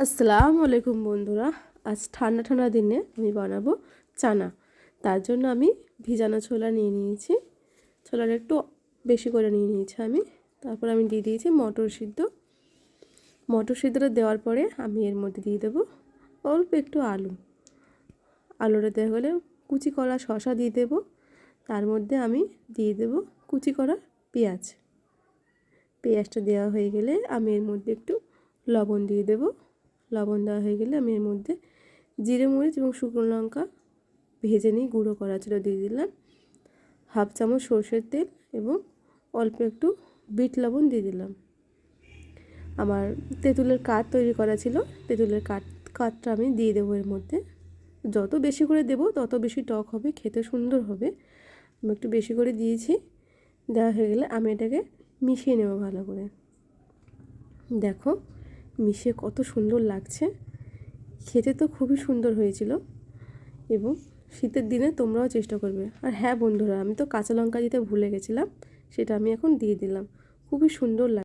আসসালামু আলাইকুম বন্ধুরা। আজ ঠান্ডা ঠান্ডা দিনে আমি বানাবো চানা। তার জন্য আমি ভিজানো ছোলা নিয়ে নিয়েছি। ছোলাটা একটু বেশি করে নিয়ে নিয়েছি আমি। তারপর আমি দিয়ে দিয়েছি মটর সিদ্ধ। মটর সিদ্ধটা দেওয়ার পরে আমি এর মধ্যে দিয়ে দেবো অল্প একটু আলু। আলুটা দেওয়া হলে কুচি করা শসা দিয়ে দেবো। তার মধ্যে আমি দিয়ে দেবো কুচি করা পেঁয়াজ। পেঁয়াজটা দেওয়া হয়ে গেলে আমি এর মধ্যে একটু লবণ দিয়ে দেবো। লবণ দেওয়া হয়ে গেলে আমি এর মধ্যে জিরে মরিচ এবং শুকনো লঙ্কা ভেজে নিয়ে গুঁড়ো করা ছিল দিয়ে দিলাম। হাফ চামচ সরষের তেল এবং অল্প একটু বিট লবণ দিয়ে দিলাম। আমার তেঁতুলের কাঠ তৈরি করা ছিল, তেঁতুলের কাঠটা আমি দিয়ে দেবো এর মধ্যে। যত বেশি করে দেবো তত বেশি টক হবে, খেতে সুন্দর হবে। আমি একটু বেশি করে দিয়েছি। দেওয়া হয়ে গেলে আমি এটাকে মিশিয়ে নেব ভালো করে। দেখো মিশিয়ে কত সুন্দর লাগছে, খেতে তো খুবই সুন্দর হয়েছিল। এবং শীতের দিনে তোমরাও চেষ্টা করবে। আর হ্যাঁ বন্ধুরা, আমি তো কাঁচা লঙ্কা দিতে ভুলে গেছিলাম, সেটা আমি এখন দিয়ে দিলাম। খুবই সুন্দর লাগে।